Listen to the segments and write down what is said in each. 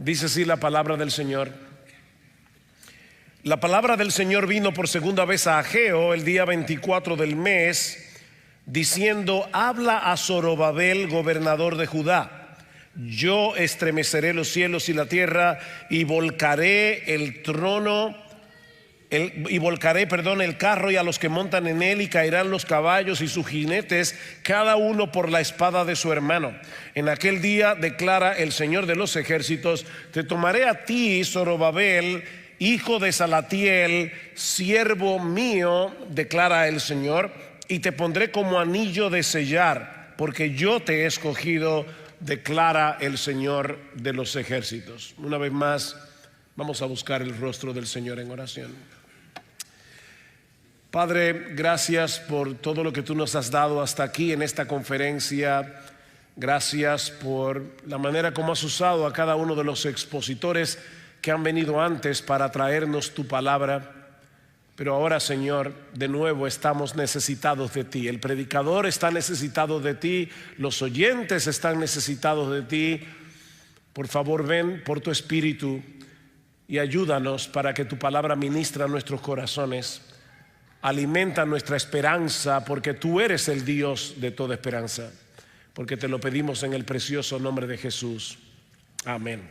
Dice así la palabra del Señor. La palabra del Señor vino por segunda vez a Ageo el día 24 del mes, diciendo: habla a Zorobabel, gobernador de Judá. Yo estremeceré los cielos y la tierra y volcaré el carro y a los que montan en él, y caerán los caballos y sus jinetes, cada uno por la espada de su hermano. En aquel día, declara el Señor de los ejércitos, te tomaré a ti, Zorobabel, hijo de Salatiel, siervo mío, declara el Señor, y te pondré como anillo de sellar, porque yo te he escogido, declara el Señor de los ejércitos. Una vez más, vamos a buscar el rostro del Señor en oración. Padre, gracias por todo lo que tú nos has dado hasta aquí en esta conferencia. Gracias por la manera como has usado a cada uno de los expositores que han venido antes para traernos tu palabra. Pero ahora, Señor, de nuevo estamos necesitados de ti. El predicador está necesitado de ti, los oyentes están necesitados de ti. Por favor, ven por tu Espíritu y ayúdanos para que tu palabra ministre a nuestros corazones. Alimenta nuestra esperanza, porque tú eres el Dios de toda esperanza. Porque te lo pedimos en el precioso nombre de Jesús. Amén.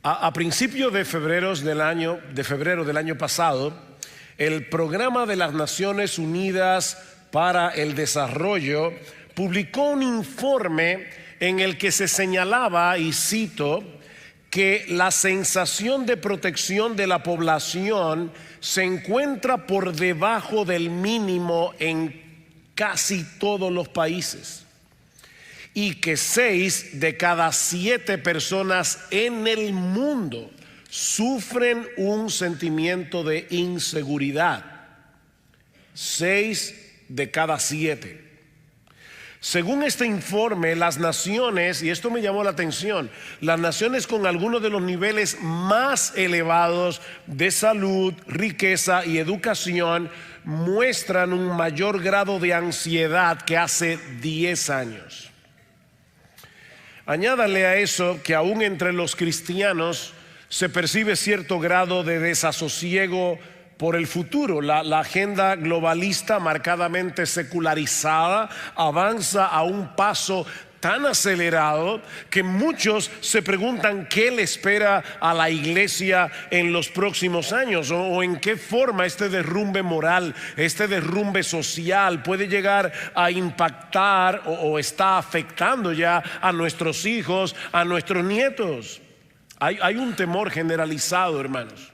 A principios de febrero del año pasado, el Programa de las Naciones Unidas para el Desarrollo publicó un informe en el que se señalaba, y cito, que la sensación de protección de la población se encuentra por debajo del mínimo en casi todos los países, y que 6 de cada 7 personas en el mundo sufren un sentimiento de inseguridad. 6 de cada 7. Según este informe, las naciones, y esto me llamó la atención, las naciones con algunos de los niveles más elevados de salud, riqueza y educación muestran un mayor grado de ansiedad que hace 10 años. Añádale a eso que aún entre los cristianos se percibe cierto grado de desasosiego por el futuro. La agenda globalista, marcadamente secularizada, avanza a un paso tan acelerado que muchos se preguntan qué le espera a la iglesia en los próximos años, o en qué forma este derrumbe moral, este derrumbe social puede llegar a impactar o está afectando ya a nuestros hijos, a nuestros nietos. Hay un temor generalizado, hermanos,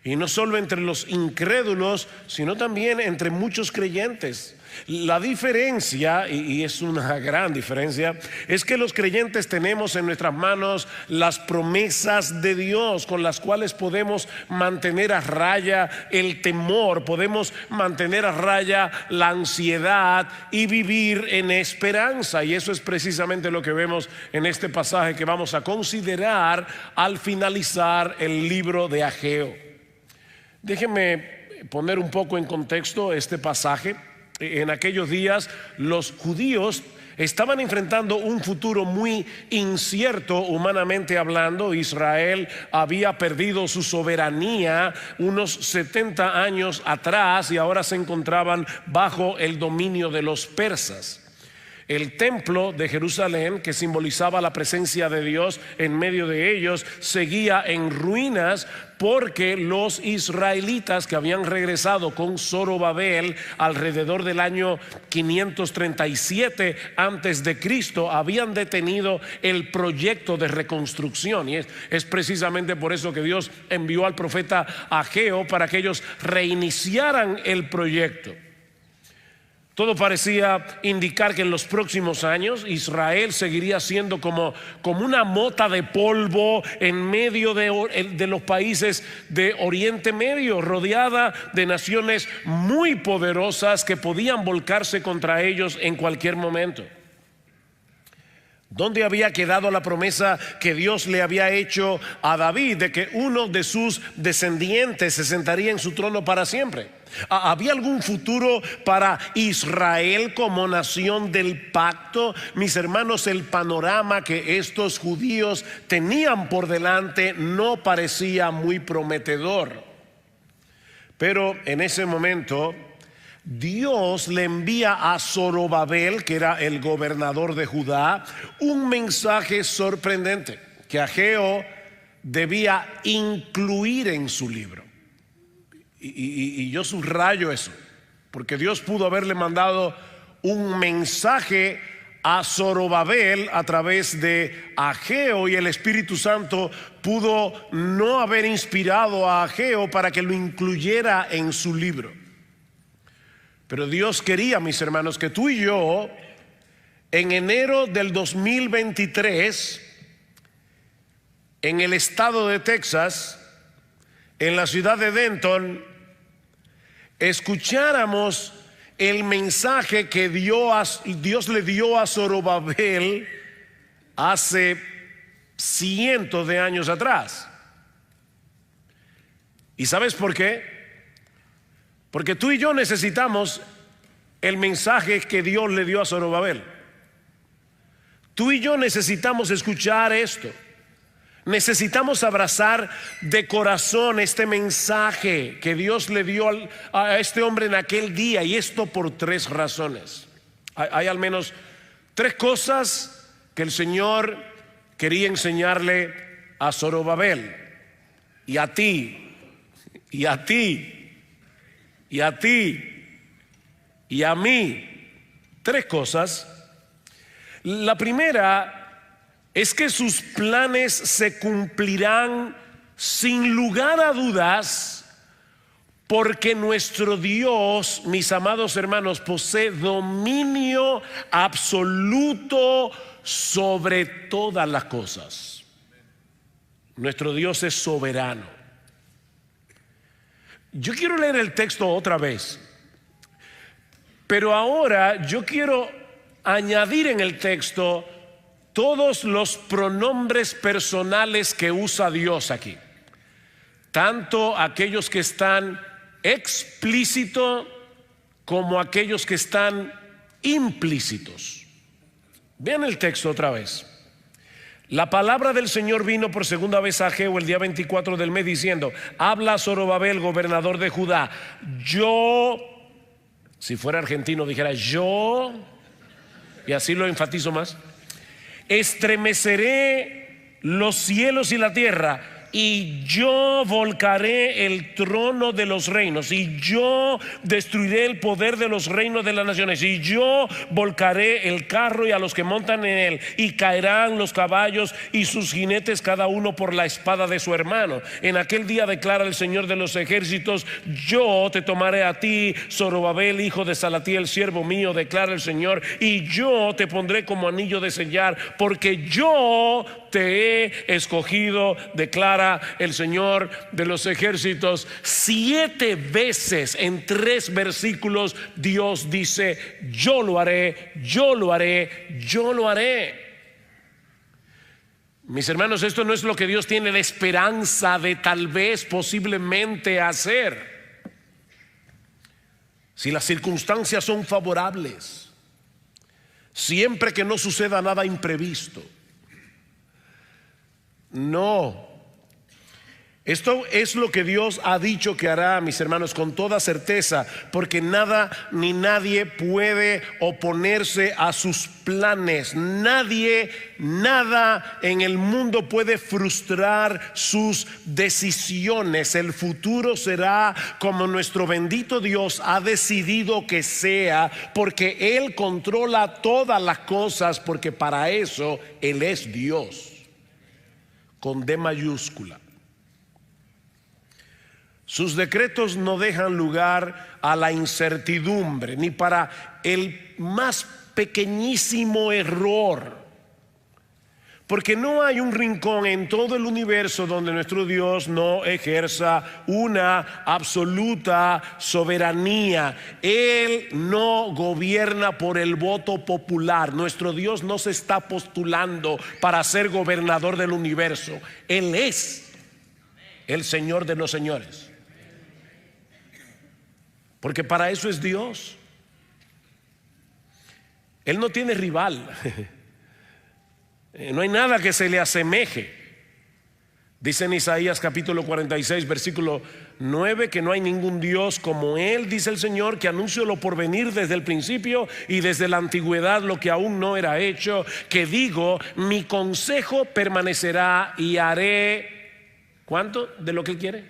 y no solo entre los incrédulos, sino también entre muchos creyentes. La diferencia, y es una gran diferencia, es que los creyentes tenemos en nuestras manos las promesas de Dios, con las cuales podemos mantener a raya el temor, podemos mantener a raya la ansiedad y vivir en esperanza. Y eso es precisamente lo que vemos en este pasaje que vamos a considerar al finalizar el libro de Ageo. Déjenme poner un poco en contexto este pasaje. En aquellos días los judíos estaban enfrentando un futuro muy incierto humanamente hablando. Israel había perdido su soberanía unos 70 años atrás y ahora se encontraban bajo el dominio de los persas. El templo de Jerusalén, que simbolizaba la presencia de Dios en medio de ellos, seguía en ruinas, porque los israelitas que habían regresado con Zorobabel alrededor del año 537 antes de Cristo habían detenido el proyecto de reconstrucción. Y es precisamente por eso que Dios envió al profeta Ageo para que ellos reiniciaran el proyecto. Todo parecía indicar que en los próximos años Israel seguiría siendo como una mota de polvo en medio de los países de Oriente Medio, rodeada de naciones muy poderosas que podían volcarse contra ellos en cualquier momento. ¿Dónde había quedado la promesa que Dios le había hecho a David de que uno de sus descendientes se sentaría en su trono para siempre? ¿Había algún futuro para Israel como nación del pacto? Mis hermanos, el panorama que estos judíos tenían por delante no parecía muy prometedor. Pero en ese momento Dios le envía a Zorobabel, que era el gobernador de Judá, un mensaje sorprendente que Ageo debía incluir en su libro. Y yo subrayo eso, porque Dios pudo haberle mandado un mensaje a Zorobabel a través de Ageo, y el Espíritu Santo pudo no haber inspirado a Ageo para que lo incluyera en su libro. Pero Dios quería, mis hermanos, que tú y yo, en enero del 2023, en el estado de Texas, en la ciudad de Denton, escucháramos el mensaje que Dios le dio a Zorobabel hace cientos de años atrás. ¿Y sabes por qué? Porque tú y yo necesitamos el mensaje que Dios le dio a Zorobabel. Tú y yo necesitamos escuchar esto. Necesitamos abrazar de corazón este mensaje que Dios le dio a este hombre en aquel día, y esto por tres razones. Hay al menos tres cosas que el Señor quería enseñarle a Zorobabel, y a ti, y a ti, y a ti, y a mí. Tres cosas. La primera es que sus planes se cumplirán sin lugar a dudas, porque nuestro Dios, mis amados hermanos, posee dominio absoluto sobre todas las cosas. Nuestro Dios es soberano. Yo quiero leer el texto otra vez, pero ahora yo quiero añadir en el texto todos los pronombres personales que usa Dios aquí, tanto aquellos que están explícitos como aquellos que están implícitos. Vean el texto otra vez. La palabra del Señor vino por segunda vez a Ageo el día 24 del mes diciendo: habla a Zorobabel, gobernador de Judá. Yo, si fuera argentino dijera yo, y así lo enfatizo más: estremeceré los cielos y la tierra, y yo volcaré el trono de los reinos, y yo destruiré el poder de los reinos de las naciones, y yo volcaré el carro y a los que montan en él, y caerán los caballos y sus jinetes cada uno por la espada de su hermano. En aquel día, declara el Señor de los ejércitos, yo te tomaré a ti, Zorobabel, hijo de Salatiel, siervo mío, declara el Señor, y yo te pondré como anillo de sellar, porque yo te he escogido, declara el Señor de los ejércitos. 7 veces en 3 versículos Dios dice: yo lo haré, yo lo haré, yo lo haré. Mis hermanos, esto no es lo que Dios tiene la esperanza de tal vez, posiblemente hacer, si las circunstancias son favorables, siempre que no suceda nada imprevisto. No, esto es lo que Dios ha dicho que hará, mis hermanos, con toda certeza, porque nada ni nadie puede oponerse a sus planes. Nadie, nada en el mundo puede frustrar sus decisiones. El futuro será como nuestro bendito Dios ha decidido que sea, porque Él controla todas las cosas, porque para eso Él es Dios, con D mayúscula. Sus decretos no dejan lugar a la incertidumbre, ni para el más pequeñísimo error, Porque no hay un rincón en todo el universo donde nuestro Dios no ejerza una absoluta soberanía. Él no gobierna por el voto popular. Nuestro Dios no se está postulando para ser gobernador del universo. Él es el Señor de los señores. Porque para eso es Dios. Él no tiene rival. No hay nada que se le asemeje. Dice en Isaías capítulo 46 versículo 9 que no hay ningún Dios como Él, dice el Señor, que anunció lo por venir desde el principio y desde la antigüedad lo que aún no era hecho, que digo, mi consejo permanecerá y haré, ¿cuánto de lo que Él quiere?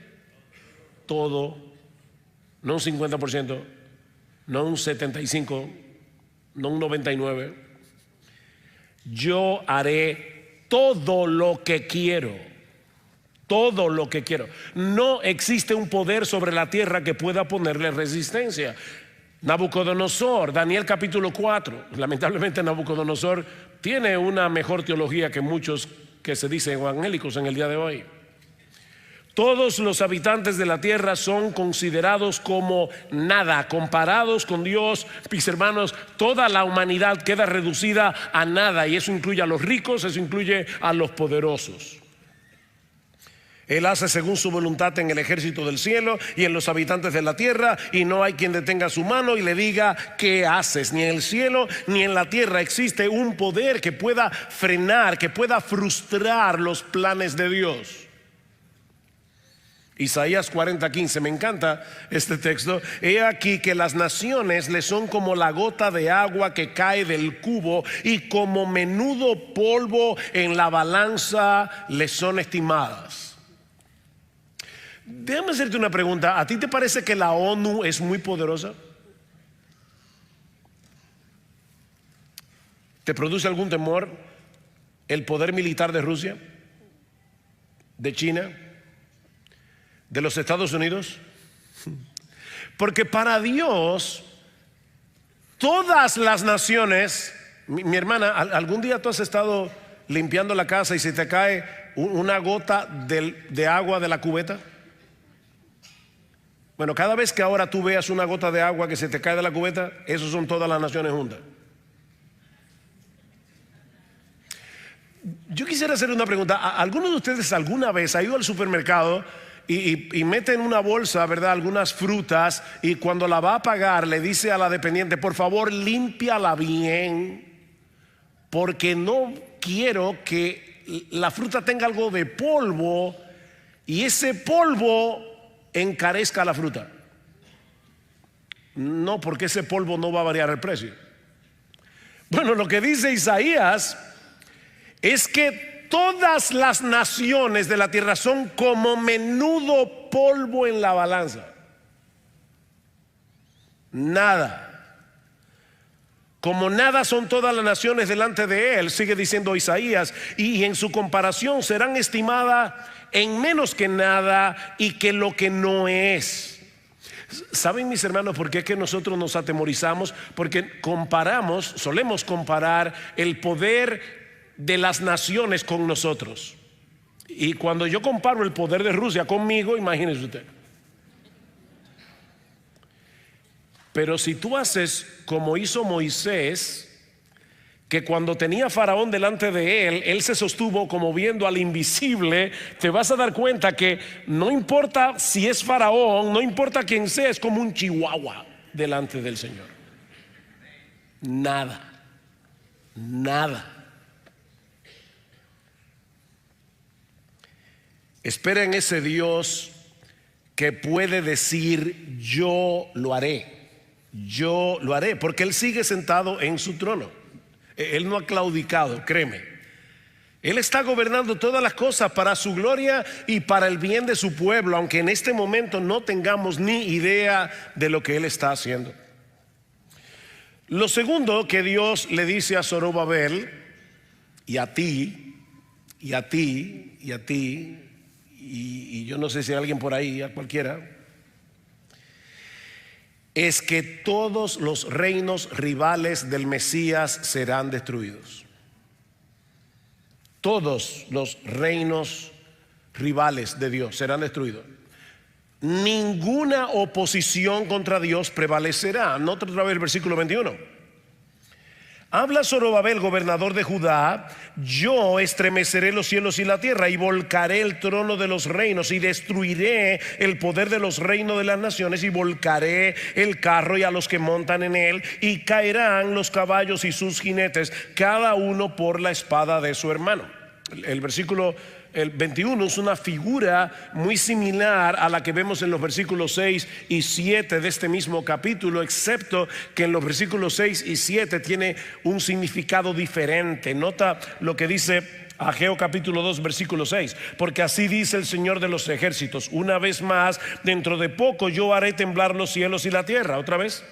Todo, no un 50%, no un 75%, no un 99%. Yo haré todo lo que quiero. Todo lo que quiero. No existe un poder sobre la tierra que pueda ponerle resistencia. Nabucodonosor, Daniel capítulo 4. Lamentablemente Nabucodonosor tiene una mejor teología que muchos que se dicen evangélicos en el día de hoy. Todos los habitantes de la tierra son considerados como nada, comparados con Dios. Mis hermanos, toda la humanidad queda reducida a nada, y eso incluye a los ricos, eso incluye a los poderosos. Él hace según su voluntad en el ejército del cielo y en los habitantes de la tierra, y no hay quien detenga su mano y le diga ¿qué haces? Ni en el cielo ni en la tierra existe un poder que pueda frenar, que pueda frustrar los planes de Dios. Isaías 40:15, me encanta este texto. He aquí que las naciones le son como la gota de agua que cae del cubo, y como menudo polvo en la balanza le son estimadas. Déjame hacerte una pregunta. ¿A ti te parece que la ONU es muy poderosa? ¿Te produce algún temor el poder militar de Rusia, de China, de los Estados Unidos? Porque para Dios todas las naciones, mi hermana, ¿algún día tú has estado limpiando la casa y se te cae una gota de agua de la cubeta? Bueno, cada vez que ahora tú veas una gota de agua que se te cae de la cubeta, esos son todas las naciones juntas. Yo quisiera hacer una pregunta. ¿Alguno de ustedes alguna vez ha ido al supermercado y mete en una bolsa, ¿verdad?, algunas frutas, y cuando la va a pagar le dice a la dependiente, por favor límpiala bien, porque no quiero que la fruta tenga algo de polvo y ese polvo encarezca la fruta? No, porque ese polvo no va a variar el precio. Bueno, lo que dice Isaías es que todas las naciones de la tierra son como menudo polvo en la balanza. Nada. Como nada son todas las naciones delante de Él, sigue diciendo Isaías, y en su comparación serán estimadas en menos que nada y que lo que no es. ¿Saben, mis hermanos, por qué es que nosotros nos atemorizamos? Porque solemos comparar el poder de las naciones con nosotros. Y cuando yo comparo el poder de Rusia conmigo, imagínese usted. Pero si tú haces como hizo Moisés, que cuando tenía Faraón delante de él se sostuvo como viendo al invisible, te vas a dar cuenta que no importa si es Faraón, no importa quién sea, es como un chihuahua delante del Señor. Nada, nada. Espera en ese Dios que puede decir yo lo haré, porque Él sigue sentado en su trono. Él no ha claudicado, créeme. Él está gobernando todas las cosas para su gloria y para el bien de su pueblo, aunque en este momento no tengamos ni idea de lo que Él está haciendo. Lo segundo que Dios le dice a Zorobabel, y a ti, y a ti, y a ti, y yo no sé si hay alguien por ahí, a cualquiera, es que todos los reinos rivales del Mesías serán destruidos. todos los reinos rivales de Dios serán destruidos. Ninguna oposición contra Dios prevalecerá. Nota otra vez el versículo 21. Habla Zorobabel, gobernador de Judá: yo estremeceré los cielos y la tierra, y volcaré el trono de los reinos, y destruiré el poder de los reinos de las naciones, y volcaré el carro y a los que montan en él, y caerán los caballos y sus jinetes, cada uno por la espada de su hermano. El versículo 21 es una figura muy similar a la que vemos en los versículos 6 y 7 de este mismo capítulo, excepto que en los versículos 6 y 7 tiene un significado diferente. Nota lo que dice Ageo capítulo 2 versículo 6: porque así dice el Señor de los ejércitos, una vez más, dentro de poco yo haré temblar los cielos y la tierra. Otra vez: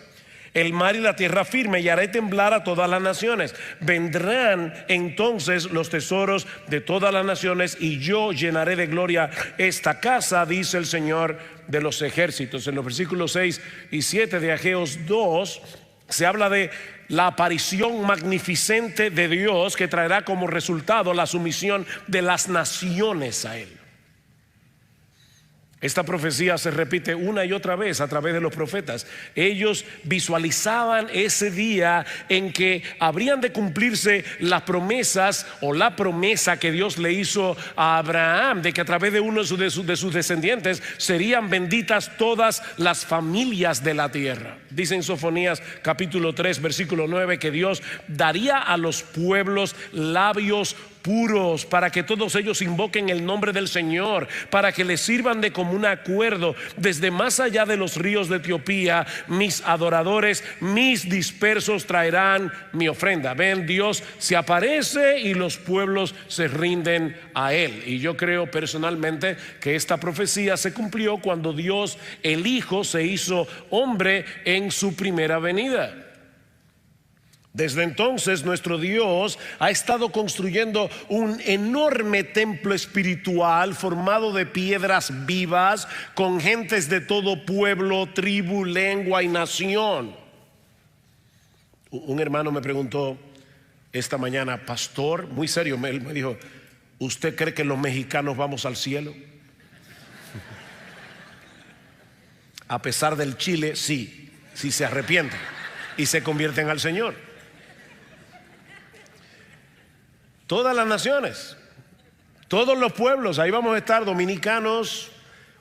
el mar y la tierra firme, y haré temblar a todas las naciones. Vendrán entonces los tesoros de todas las naciones, y yo llenaré de gloria esta casa, dice el Señor de los ejércitos. En los versículos 6 y 7 de Ageos 2 se habla de la aparición magnificente de Dios, que traerá como resultado la sumisión de las naciones a Él. Esta profecía se repite una y otra vez a través de los profetas. Ellos visualizaban ese día en que habrían de cumplirse las promesas, o la promesa que Dios le hizo a Abraham, de que a través de uno de sus descendientes serían benditas todas las familias de la tierra. Dice en Sofonías capítulo 3 versículo 9 que Dios daría a los pueblos labios puros, para que todos ellos invoquen el nombre del Señor, para que les sirvan de común acuerdo. Desde más allá de los ríos de Etiopía, mis adoradores, mis dispersos traerán mi ofrenda. Ven, Dios se aparece y los pueblos se rinden a Él. Y yo creo personalmente que esta profecía se cumplió cuando Dios, el Hijo, se hizo hombre en su primera venida. Desde entonces nuestro Dios ha estado construyendo un enorme templo espiritual formado de piedras vivas, con gentes de todo pueblo, tribu, lengua y nación. Un hermano me preguntó esta mañana: pastor, muy serio, me dijo, ¿usted cree que los mexicanos vamos al cielo? A pesar del Chile, sí, si se arrepienten y se convierten al Señor. Todas las naciones, todos los pueblos, ahí vamos a estar: dominicanos,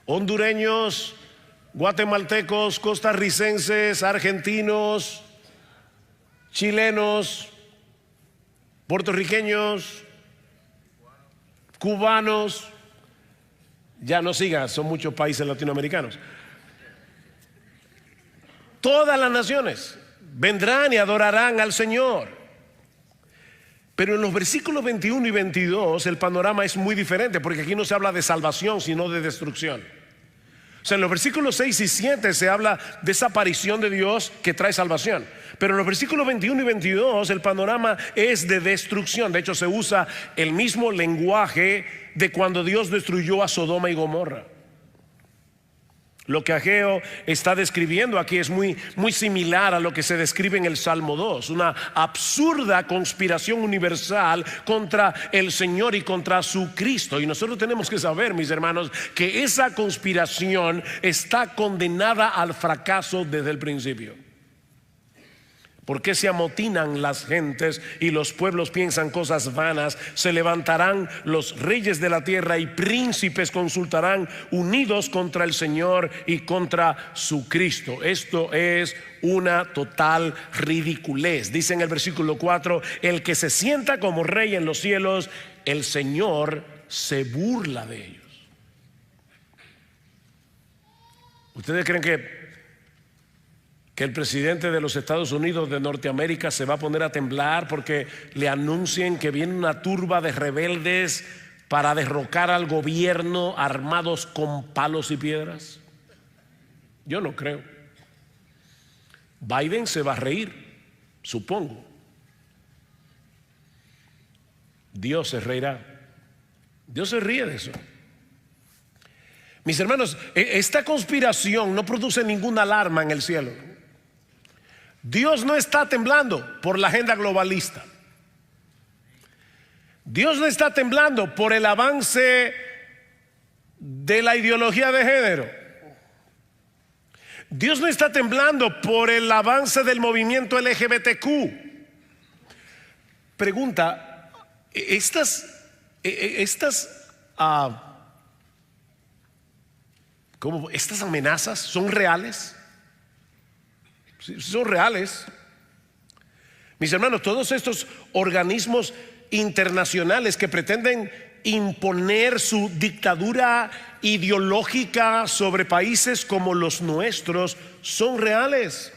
hondureños, guatemaltecos, costarricenses, argentinos, chilenos, puertorriqueños, cubanos. Ya no sigan, son muchos países latinoamericanos. Todas las naciones vendrán y adorarán al Señor. Pero en los versículos 21 y 22 el panorama es muy diferente, porque aquí no se habla de salvación, sino de destrucción. O sea, en los versículos 6 y 7 se habla de esa aparición de Dios que trae salvación. Pero en los versículos 21 y 22 el panorama es de destrucción. De hecho, se usa el mismo lenguaje de cuando Dios destruyó a Sodoma y Gomorra. Lo que Ageo está describiendo aquí es muy similar a lo que se describe en el Salmo 2, una absurda conspiración universal contra el Señor y contra su Cristo. Y nosotros tenemos que saber, mis hermanos, que esa conspiración está condenada al fracaso desde el principio. ¿Por qué se amotinan las gentes y los pueblos piensan cosas vanas? Se levantarán los reyes de la tierra y príncipes consultarán, unidos contra el Señor y contra su Cristo. Esto es una total ridiculez. Dice en el versículo 4: el que se sienta como rey en los cielos, el Señor se burla de ellos. ¿Ustedes creen que el presidente de los Estados Unidos de Norteamérica se va a poner a temblar porque le anuncien que viene una turba de rebeldes para derrocar al gobierno armados con palos y piedras? Yo no creo. Biden se va a reír, supongo. Dios se reirá. Dios se ríe de eso. Mis hermanos, esta conspiración no produce ninguna alarma en el cielo. Dios no está temblando por la agenda globalista. Dios no está temblando por el avance de la ideología de género. Dios no está temblando por el avance del movimiento LGBTQ. Pregunta, estas amenazas son reales? Sí, son reales. Mis hermanos, todos estos organismos internacionales que pretenden imponer su dictadura ideológica sobre países como los nuestros son reales.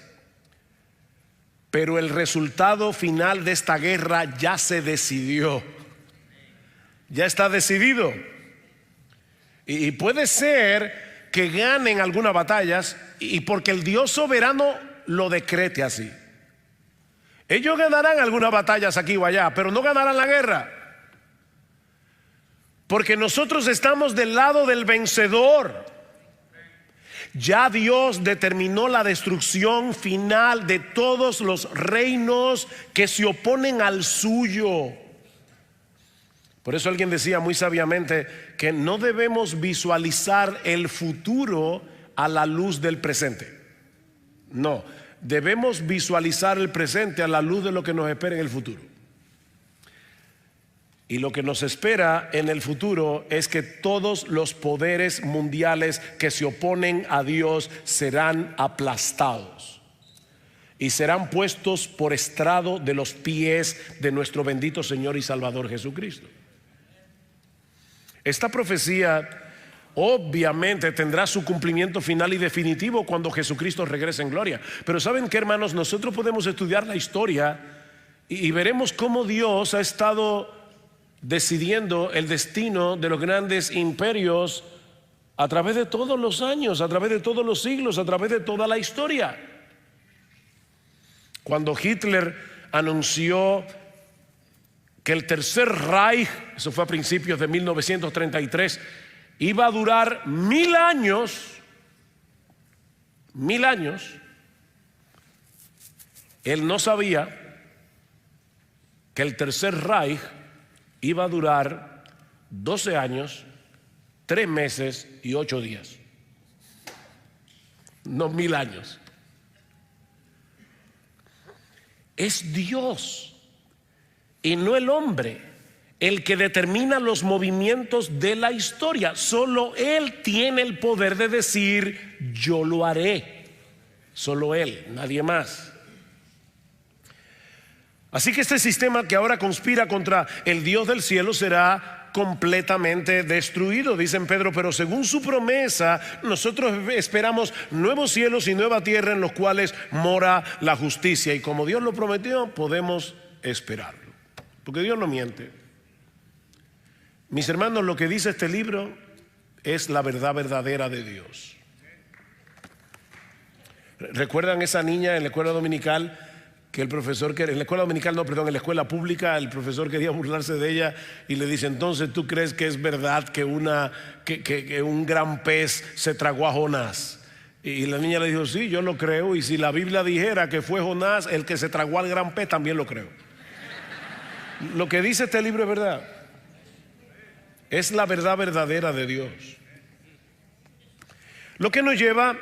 Pero el resultado final de esta guerra ya se decidió. Ya está decidido. Y puede ser que ganen algunas batallas y porque el Dios soberano lo decrete así. Ellos ganarán algunas batallas aquí o allá, pero no ganarán la guerra. Porque nosotros estamos del lado del vencedor. Ya Dios determinó la destrucción final de todos los reinos que se oponen al suyo. Por eso alguien decía muy sabiamente que no debemos visualizar el futuro a la luz del presente. No, debemos visualizar el presente a la luz de lo que nos espera en el futuro. Y lo que nos espera en el futuro es que todos los poderes mundiales que se oponen a Dios serán aplastados y serán puestos por estrado de los pies de nuestro bendito Señor y Salvador Jesucristo. Esta profecía obviamente tendrá su cumplimiento final y definitivo cuando Jesucristo regrese en gloria. Pero ¿saben qué, hermanos? Nosotros podemos estudiar la historia y veremos cómo Dios ha estado decidiendo el destino de los grandes imperios a través de todos los años, a través de todos los siglos, a través de toda la historia. Cuando Hitler anunció que el Tercer Reich, eso fue a principios de 1933, iba a durar 1000 años, él no sabía que el Tercer Reich iba a durar 12 años, 3 meses y 8 días. No 1000 años. Es Dios y no el hombre el que determina los movimientos de la historia. Solo Él tiene el poder de decir: yo lo haré. Solo Él, nadie más. Así que este sistema que ahora conspira contra el Dios del cielo será completamente destruido, dice Pedro. Pero según su promesa, nosotros esperamos nuevos cielos y nueva tierra en los cuales mora la justicia. Y como Dios lo prometió, podemos esperarlo, porque Dios no miente. Mis hermanos, lo que dice este libro es la verdad verdadera de Dios. ¿Recuerdan esa niña en la escuela dominical que el profesor, en la escuela dominical no, perdón, en la escuela pública, el profesor quería burlarse de ella y le dice: entonces tú crees que es verdad que un gran pez se tragó a Jonás? Y la niña le dijo: sí, yo lo creo, y si la Biblia dijera que fue Jonás el que se tragó al gran pez, también lo creo. Lo que dice este libro es verdad. Es la verdad verdadera de Dios. Lo que nos lleva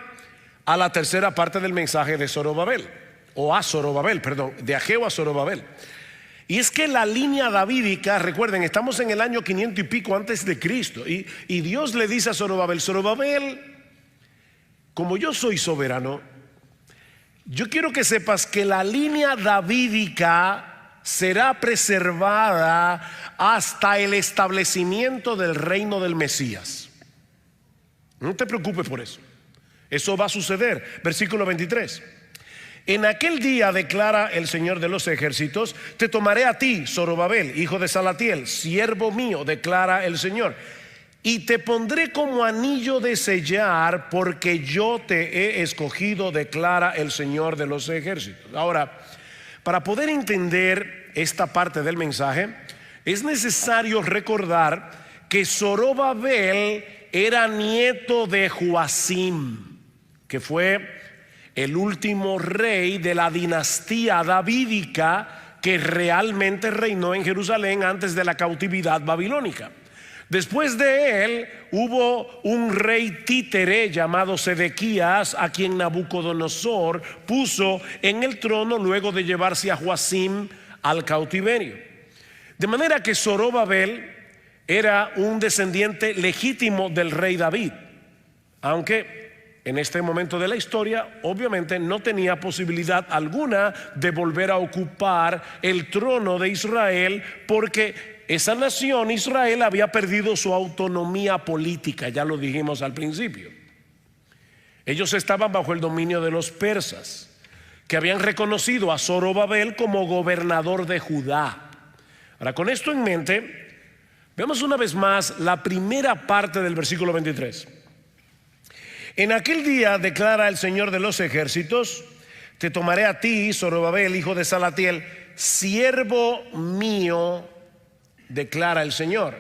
a la tercera parte del mensaje de Zorobabel, o a Zorobabel, perdón, de Ageo a Zorobabel. Y es que la línea davídica, recuerden, estamos en el año 500 y pico antes de Cristo, y Dios le dice a Zorobabel: Zorobabel, como yo soy soberano, yo quiero que sepas que la línea davídica será preservada hasta el establecimiento del reino del Mesías. No te preocupes por eso. Eso va a suceder. Versículo 23. En aquel día, declara el Señor de los ejércitos, te tomaré a ti, Zorobabel, hijo de Salatiel, siervo mío, declara el Señor, y te pondré como anillo de sellar, porque yo te he escogido, declara el Señor de los ejércitos. Ahora, para poder entender esta parte del mensaje, es necesario recordar que Zorobabel era nieto de Joacim, que fue el último rey de la dinastía davídica que realmente reinó en Jerusalén antes de la cautividad babilónica. Después de él hubo un rey títere llamado Sedequías, a quien Nabucodonosor puso en el trono luego de llevarse a Joacim al cautiverio. De manera que Zorobabel era un descendiente legítimo del rey David, aunque en este momento de la historia obviamente no tenía posibilidad alguna de volver a ocupar el trono de Israel, porque esa nación, Israel, había perdido su autonomía política, ya lo dijimos al principio. Ellos estaban bajo el dominio de los persas, que habían reconocido a Zorobabel como gobernador de Judá. Ahora, con esto en mente, veamos una vez más la primera parte del versículo 23. En aquel día, declara el Señor de los ejércitos, te tomaré a ti, Zorobabel, hijo de Salatiel, siervo mío, declara el Señor.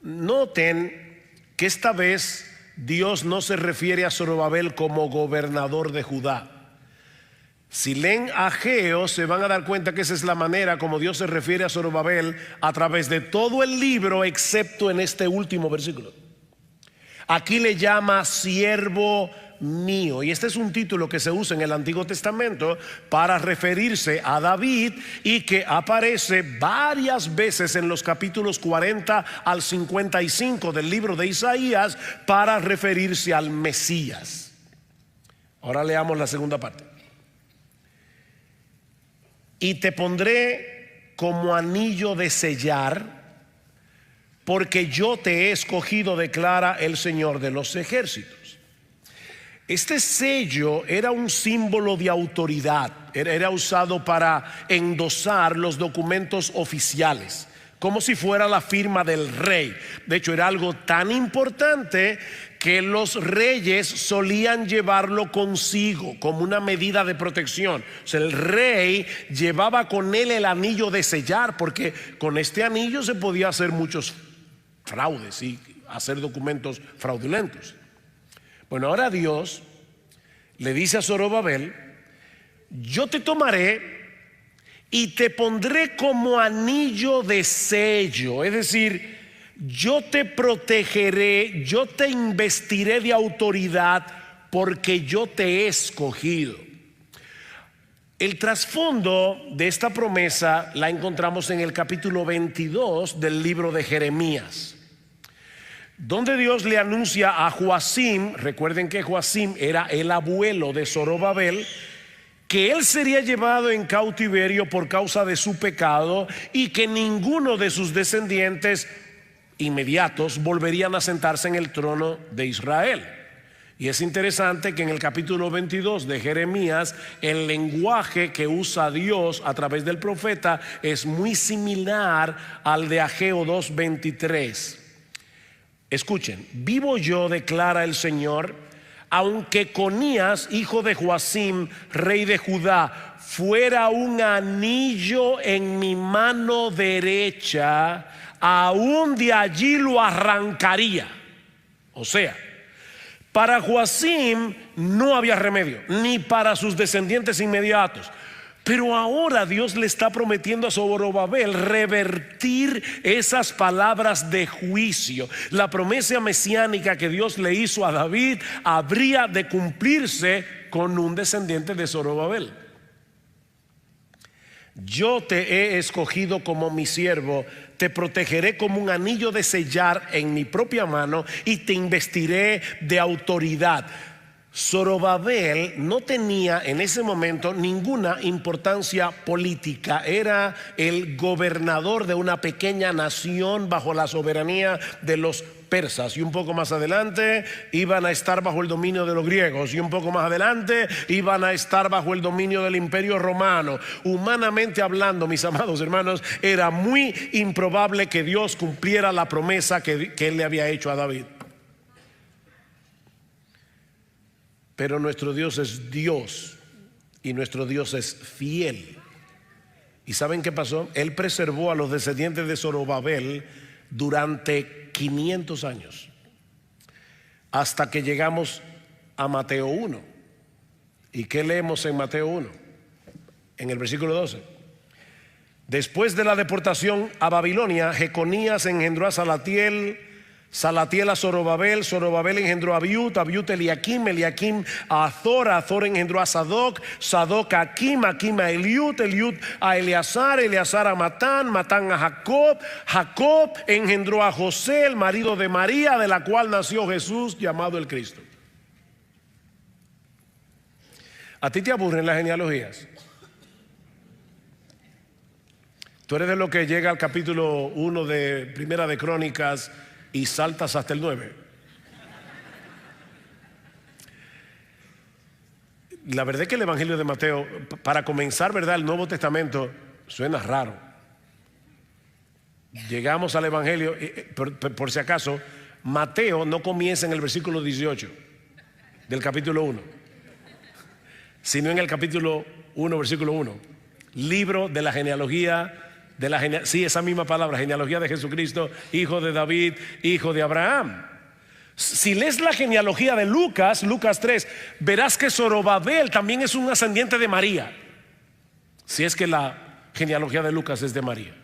Noten que esta vez Dios no se refiere a Zorobabel como gobernador de Judá. Si leen Ageo, se van a dar cuenta que esa es la manera como Dios se refiere a Zorobabel a través de todo el libro, excepto en este último versículo. Aquí le llama siervo mío, y este es un título que se usa en el Antiguo Testamento para referirse a David y que aparece varias veces en los capítulos 40 al 55 del libro de Isaías para referirse al Mesías. Ahora leamos la segunda parte. Y te pondré como anillo de sellar, porque yo te he escogido, declara el Señor de los ejércitos. Este sello era un símbolo de autoridad, era usado para endosar los documentos oficiales, como si fuera la firma del rey. De hecho, era algo tan importante que los reyes solían llevarlo consigo como una medida de protección. O sea, el rey llevaba con él el anillo de sellar, porque con este anillo se podía hacer muchos fraudes y hacer documentos fraudulentos. Bueno, ahora Dios le dice a Zorobabel, yo te tomaré y te pondré como anillo de sello, es decir, yo te protegeré, yo te investiré de autoridad porque yo te he escogido. El trasfondo de esta promesa la encontramos en el capítulo 22 del libro de Jeremías, donde Dios le anuncia a Joacim, recuerden que Joacim era el abuelo de Zorobabel, que él sería llevado en cautiverio por causa de su pecado y que ninguno de sus descendientes inmediatos volverían a sentarse en el trono de Israel. Y es interesante que en el capítulo 22 de Jeremías el lenguaje que usa Dios a través del profeta es muy similar al de Ageo 2:23. Escuchen, vivo yo, declara el Señor, aunque Conías, hijo de Joacim, rey de Judá, fuera un anillo en mi mano derecha, aún de allí lo arrancaría. O sea, para Joacim no había remedio, ni para sus descendientes inmediatos. Pero ahora Dios le está prometiendo a Zorobabel revertir esas palabras de juicio. La promesa mesiánica que Dios le hizo a David habría de cumplirse con un descendiente de Zorobabel. Yo te he escogido como mi siervo, te protegeré como un anillo de sellar en mi propia mano y te investiré de autoridad. Zorobabel no tenía en ese momento ninguna importancia política, era el gobernador de una pequeña nación bajo la soberanía de los persas, y un poco más adelante iban a estar bajo el dominio de los griegos, y un poco más adelante iban a estar bajo el dominio del imperio romano. Humanamente hablando, mis amados hermanos, era muy improbable que Dios cumpliera la promesa que él le había hecho a David. Pero nuestro Dios es Dios y nuestro Dios es fiel. ¿Y saben qué pasó? Él preservó a los descendientes de Zorobabel durante 500 años, hasta que llegamos a Mateo 1. ¿Y qué leemos en Mateo 1? En el versículo 12. Después de la deportación a Babilonia, Jeconías engendró a Salatiel, Salatiel a Zorobabel, Zorobabel engendró a Abiud, Abiud a Eliakim, Eliakim a Azor, Azor engendró a Sadoc, Sadoc a Akim, Akim a Eliud, Eliud a Eleazar, Eleazar a Matán, Matán a Jacob, Jacob engendró a José, el marido de María, de la cual nació Jesús, llamado el Cristo. ¿A ti te aburren las genealogías? Tú eres de lo que llega al capítulo 1 de Primera de Crónicas y saltas hasta el 9. La verdad es que el Evangelio de Mateo, para comenzar, ¿verdad?, el Nuevo Testamento, suena raro. Llegamos al Evangelio, por si acaso, Mateo no comienza en el versículo 18 del capítulo 1, sino en el capítulo 1, versículo 1. Libro de la genealogía, sí, esa misma palabra, genealogía de Jesucristo, hijo de David, hijo de Abraham. Si lees la genealogía de Lucas, Lucas 3, verás que Zorobabel también es un ascendiente de María, si es que la genealogía de Lucas es de María.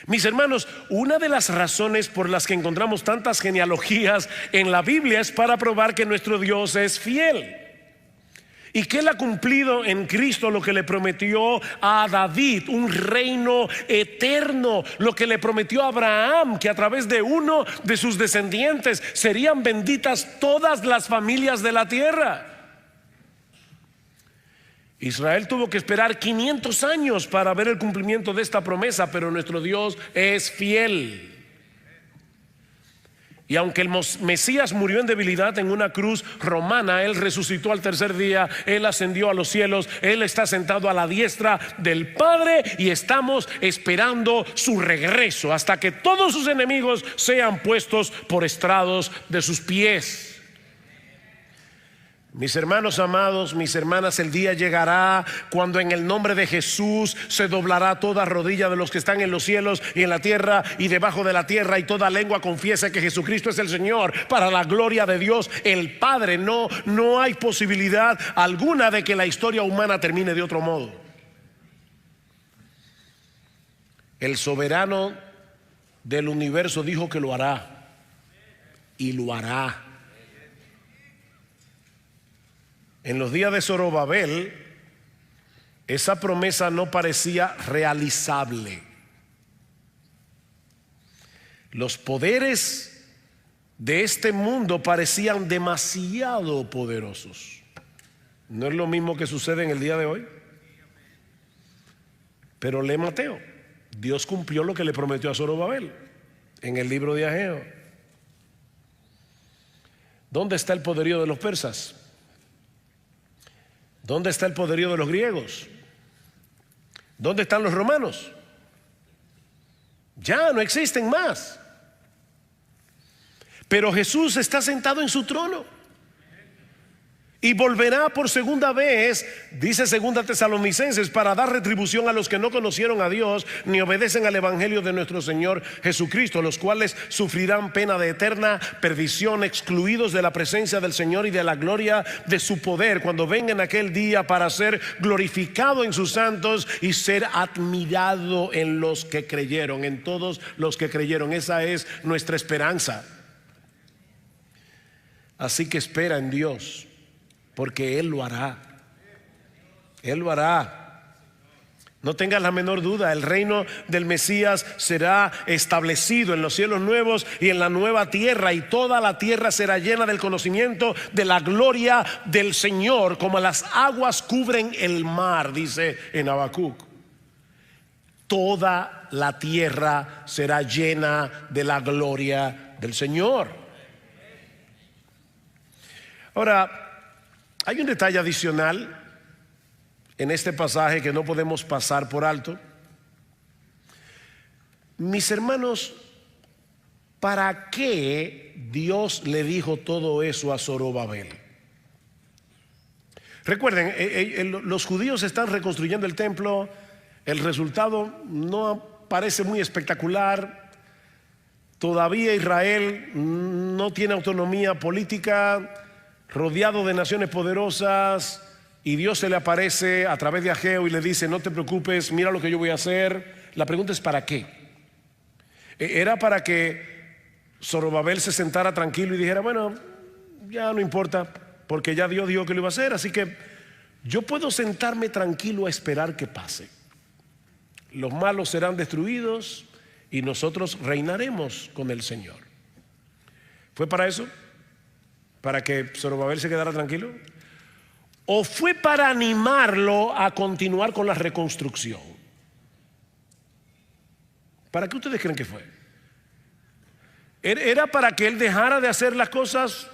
Mis hermanos, una de las razones por las que encontramos tantas genealogías en la Biblia es para probar que nuestro Dios es fiel y que Él ha cumplido en Cristo lo que le prometió a David, un reino eterno, lo que le prometió a Abraham, que a través de uno de sus descendientes serían benditas todas las familias de la tierra. Israel tuvo que esperar 500 años para ver el cumplimiento de esta promesa, pero nuestro Dios es fiel. Y aunque el Mesías murió en debilidad en una cruz romana, Él resucitó al tercer día, Él ascendió a los cielos, Él está sentado a la diestra del Padre y estamos esperando su regreso hasta que todos sus enemigos sean puestos por estrados de sus pies. Mis hermanos amados, mis hermanas, el día llegará cuando en el nombre de Jesús se doblará toda rodilla de los que están en los cielos y en la tierra y debajo de la tierra, y toda lengua confiese que Jesucristo es el Señor, para la gloria de Dios el Padre. No hay posibilidad alguna de que la historia humana termine de otro modo. El soberano del universo dijo que lo hará y lo hará. En los días de Zorobabel, esa promesa no parecía realizable. Los poderes de este mundo parecían demasiado poderosos. No es lo mismo que sucede en el día de hoy. Pero lee Mateo. Dios cumplió lo que le prometió a Zorobabel en el libro de Ageo. ¿Dónde está el poderío de los persas? ¿Dónde está el poderío de los griegos? ¿Dónde están los romanos? Ya no existen más. Pero Jesús está sentado en su trono y volverá por segunda vez, dice segunda Tesalonicenses, para dar retribución a los que no conocieron a Dios ni obedecen al evangelio de nuestro Señor Jesucristo, los cuales sufrirán pena de eterna perdición, excluidos de la presencia del Señor y de la gloria de su poder, cuando venga en aquel día para ser glorificado en sus santos y ser admirado en los que creyeron, en todos los que creyeron. Esa es nuestra esperanza. Así que espera en Dios, porque Él lo hará. Él lo hará. No tengas la menor duda, el reino del Mesías será establecido en los cielos nuevos y en la nueva tierra, y toda la tierra será llena del conocimiento de la gloria del Señor, como las aguas cubren el mar, dice en Habacuc. Toda la tierra será llena de la gloria del Señor. Ahora, hay un detalle adicional en este pasaje que no podemos pasar por alto. Mis hermanos, ¿para qué Dios le dijo todo eso a Zorobabel? Recuerden, los judíos están reconstruyendo el templo. El resultado no parece muy espectacular. Todavía Israel no tiene autonomía política, rodeado de naciones poderosas, y Dios se le aparece a través de Ageo y le dice: no te preocupes, mira lo que yo voy a hacer. La pregunta es ¿para qué? Era para que Zorobabel se sentara tranquilo y dijera: bueno, ya no importa, porque ya Dios dijo que lo iba a hacer, así que yo puedo sentarme tranquilo a esperar que pase. Los malos serán destruidos y nosotros reinaremos con el Señor. ¿Fue para eso? ¿Para que Zorobabel se quedara tranquilo? ¿O fue para animarlo a continuar con la reconstrucción? ¿Para qué ustedes creen que fue? ¿Era para que él dejara de hacer las cosas?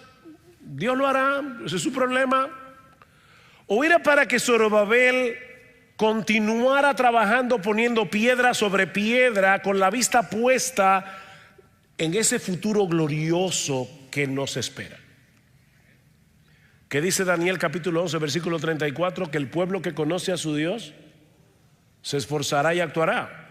Dios lo hará, ese es su problema. ¿O era para que Zorobabel continuara trabajando, poniendo piedra sobre piedra, con la vista puesta en ese futuro glorioso que nos espera? ¿Qué dice Daniel capítulo 11 versículo 34? Que el pueblo que conoce a su Dios se esforzará y actuará.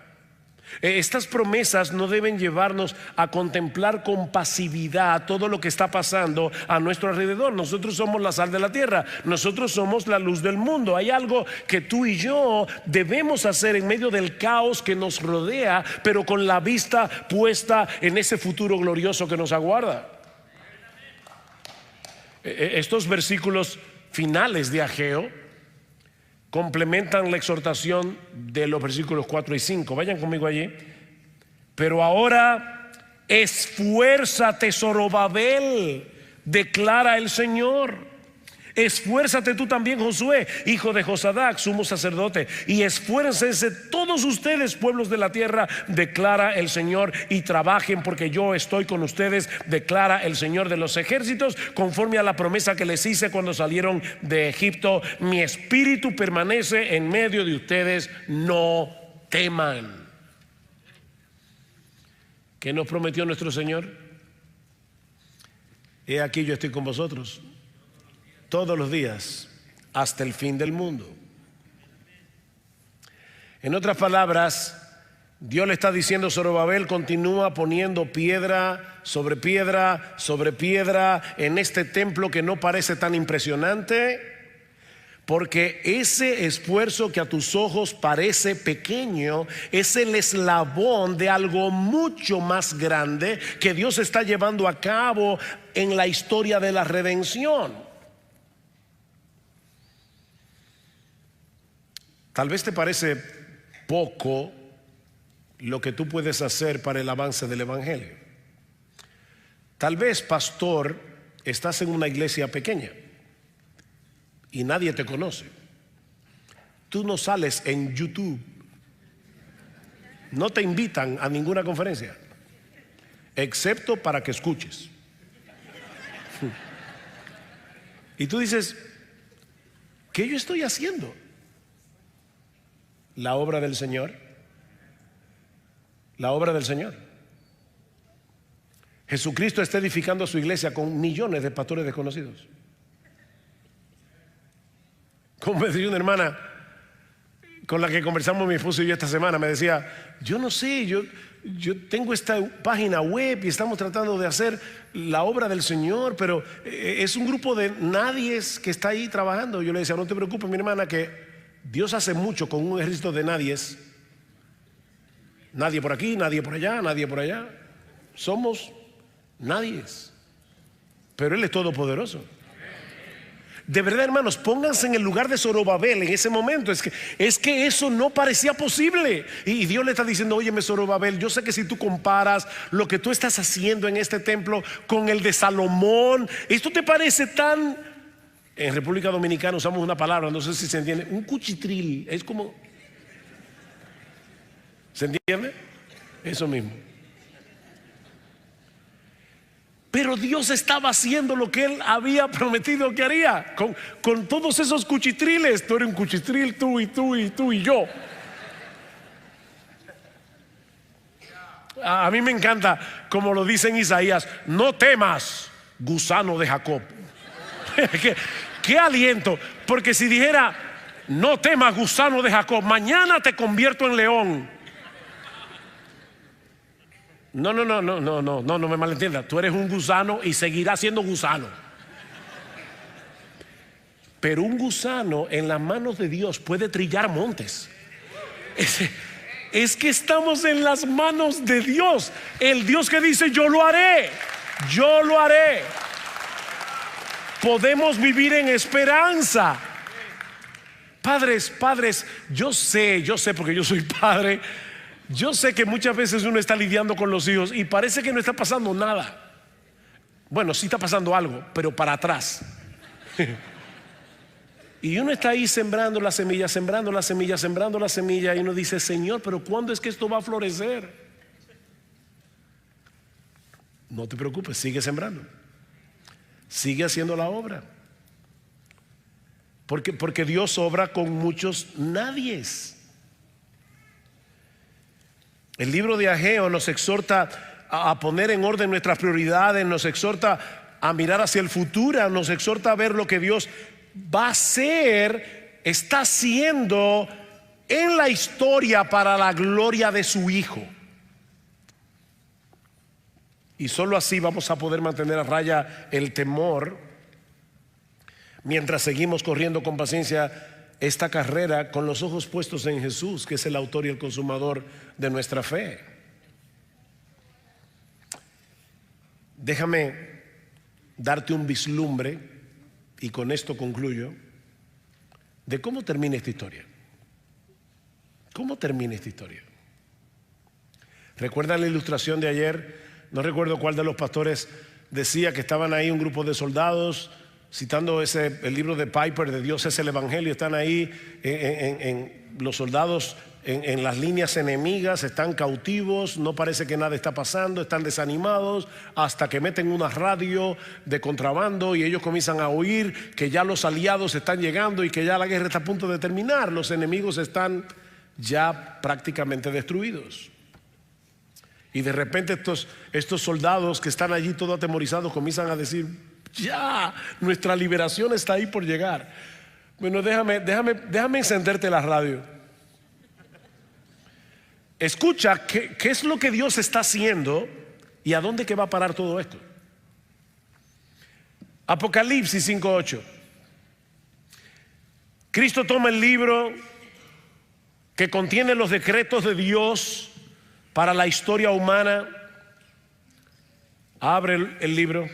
Estas promesas no deben llevarnos a contemplar con pasividad todo lo que está pasando a nuestro alrededor. Nosotros somos la sal de la tierra, nosotros somos la luz del mundo. Hay algo que tú y yo debemos hacer en medio del caos que nos rodea, pero con la vista puesta en ese futuro glorioso que nos aguarda. Estos versículos finales de Ageo complementan la exhortación de los versículos 4 y 5. Vayan conmigo allí. Pero ahora esfuérzate, Zorobabel, declara el Señor. Esfuérzate tú también, Josué, hijo de Josadac, sumo sacerdote, y esfuércense todos ustedes, pueblos de la tierra, declara el Señor, y trabajen, porque yo estoy con ustedes, declara el Señor de los ejércitos, conforme a la promesa que les hice cuando salieron de Egipto. Mi espíritu permanece en medio de ustedes, no teman. ¿Qué nos prometió nuestro Señor? He aquí, yo estoy con vosotros todos los días hasta el fin del mundo. En otras palabras, Dios le está diciendo a Zorobabel: continúa poniendo piedra sobre piedra sobre piedra en este templo que no parece tan impresionante, porque ese esfuerzo que a tus ojos parece pequeño es el eslabón de algo mucho más grande que Dios está llevando a cabo en la historia de la redención. Tal vez te parece poco lo que tú puedes hacer para el avance del Evangelio. Tal vez, pastor, estás en una iglesia pequeña y nadie te conoce. Tú no sales en YouTube, no te invitan a ninguna conferencia, excepto para que escuches. Y tú dices: ¿qué yo estoy haciendo? La obra del Señor. La obra del Señor. Jesucristo está edificando su iglesia con millones de pastores desconocidos. Como me decía una hermana con la que conversamos mi esposo y yo esta semana, me decía: yo no sé, yo tengo esta página web y estamos tratando de hacer la obra del Señor, pero es un grupo de nadies que está ahí trabajando. Yo le decía: no te preocupes, mi hermana, que Dios hace mucho con un ejército de nadies. Nadie por aquí, nadie por allá, nadie por allá. Somos nadies, pero Él es todopoderoso. De verdad, hermanos, pónganse en el lugar de Zorobabel en ese momento. Es que eso no parecía posible. Y Dios le está diciendo: óyeme, Zorobabel, yo sé que si tú comparas lo que tú estás haciendo en este templo con el de Salomón, esto te parece tan... En República Dominicana usamos una palabra, no sé si se entiende, un cuchitril. Es como... ¿se entiende? Eso mismo. Pero Dios estaba haciendo lo que Él había prometido que haría con todos esos cuchitriles. Tú eres un cuchitril, tú y tú y tú y yo. A mí me encanta como lo dice en Isaías: no temas, gusano de Jacob. ¿Qué aliento? Porque si dijera: no temas, gusano de Jacob, mañana te convierto en león. No me malentiendas. Tú eres un gusano y seguirás siendo gusano. Pero un gusano en las manos de Dios puede trillar montes. Es que estamos en las manos de Dios, el Dios que dice yo lo haré, yo lo haré. Podemos vivir en esperanza. Padres, yo sé porque yo soy padre. Yo sé que muchas veces uno está lidiando con los hijos y parece que no está pasando nada. Bueno, sí está pasando algo, pero para atrás. Y uno está ahí sembrando la semilla, sembrando la semilla, sembrando la semilla, y uno dice: Señor, pero ¿cuándo es que esto va a florecer? No te preocupes, sigue sembrando, sigue haciendo la obra, porque Dios obra con muchos nadies. El libro de Ageo nos exhorta a poner en orden nuestras prioridades, nos exhorta a mirar hacia el futuro, nos exhorta a ver lo que Dios va a hacer, está haciendo en la historia para la gloria de su Hijo. Y solo así vamos a poder mantener a raya el temor mientras seguimos corriendo con paciencia esta carrera con los ojos puestos en Jesús, que es el autor y el consumador de nuestra fe. Déjame darte un vislumbre, y con esto concluyo, de cómo termina esta historia. ¿Cómo termina esta historia? ¿Recuerdan la ilustración de ayer? No recuerdo cuál de los pastores decía que estaban ahí un grupo de soldados, citando el libro de Piper, de Dios es el Evangelio. Están ahí los soldados en las líneas enemigas, están cautivos, no parece que nada está pasando, están desanimados, hasta que meten una radio de contrabando y ellos comienzan a oír que ya los aliados están llegando y que ya la guerra está a punto de terminar. Los enemigos están ya prácticamente destruidos. Y de repente estos soldados que están allí todos atemorizados comienzan a decir: ya, nuestra liberación está ahí por llegar. Bueno, déjame encenderte la radio. Escucha qué es lo que Dios está haciendo y a dónde que va a parar todo esto. Apocalipsis 5:8. Cristo toma el libro que contiene los decretos de Dios para la historia humana. Abre el libro.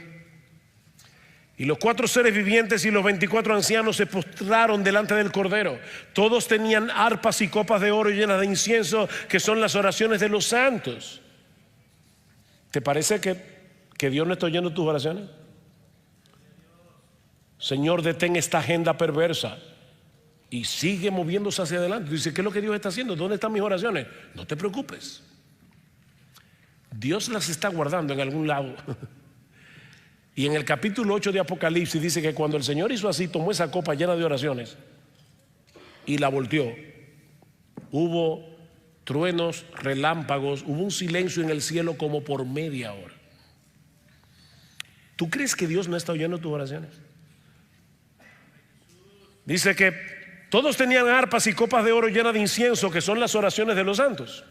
Y los 4 seres vivientes y los 24 ancianos se postraron delante del Cordero. Todos tenían arpas y copas de oro llenas de incienso, que son las oraciones de los santos. ¿Te parece que Dios no está oyendo tus oraciones? Señor, detén esta agenda perversa. Y sigue moviéndose hacia adelante. Dice: ¿qué es lo que Dios está haciendo? ¿Dónde están mis oraciones? No te preocupes, Dios las está guardando en algún lado. Y en el capítulo 8 de Apocalipsis dice que cuando el Señor hizo así, tomó esa copa llena de oraciones y la volteó. Hubo truenos, relámpagos, hubo un silencio en el cielo como por media hora. ¿Tú crees que Dios no está oyendo tus oraciones? Dice que todos tenían arpas y copas de oro llenas de incienso, que son las oraciones de los santos.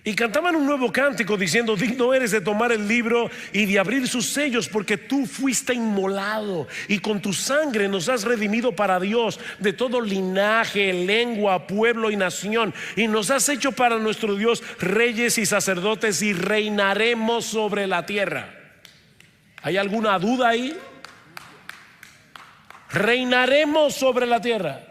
Y cantaban un nuevo cántico diciendo: digno eres de tomar el libro y de abrir sus sellos, porque tú fuiste inmolado y con tu sangre nos has redimido para Dios de todo linaje, lengua, pueblo y nación, y nos has hecho para nuestro Dios reyes y sacerdotes, y reinaremos sobre la tierra. ¿Hay alguna duda ahí? Reinaremos sobre la tierra.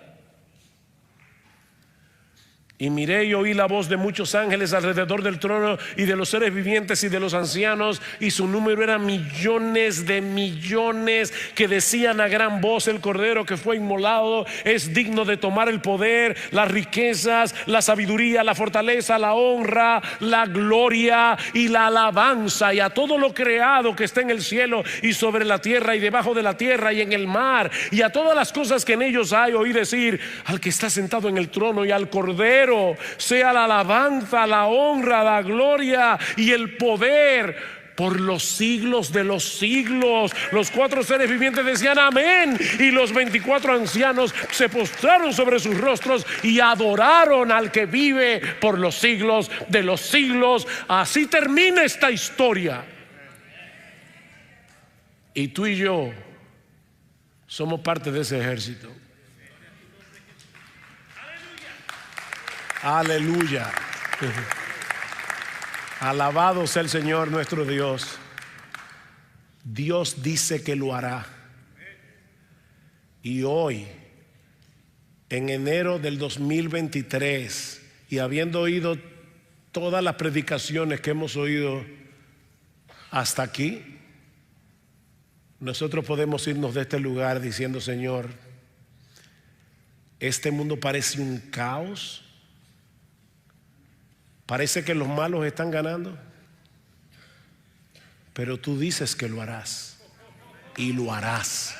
Y miré y oí la voz de muchos ángeles alrededor del trono y de los seres vivientes y de los ancianos, y su número era millones de millones, que decían a gran voz: el Cordero que fue inmolado es digno de tomar el poder, las riquezas, la sabiduría, la fortaleza, la honra, la gloria y la alabanza. Y a todo lo creado que está en el cielo y sobre la tierra y debajo de la tierra y en el mar, y a todas las cosas que en ellos hay, oí decir: al que está sentado en el trono y al Cordero sea la alabanza, la honra, la gloria y el poder por los siglos de los siglos. Los 4 seres vivientes decían: amén. Y los 24 ancianos se postraron sobre sus rostros y adoraron al que vive por los siglos de los siglos. Así termina esta historia. Y tú y yo Somos parte de ese ejército. Aleluya. Alabado sea el Señor nuestro Dios. Dios dice que lo hará. Y hoy, en enero del 2023, y habiendo oído todas las predicaciones que hemos oído hasta aquí, nosotros podemos irnos de este lugar diciendo: Señor, este mundo parece un caos, parece que los malos están ganando, pero tú dices que lo harás y lo harás.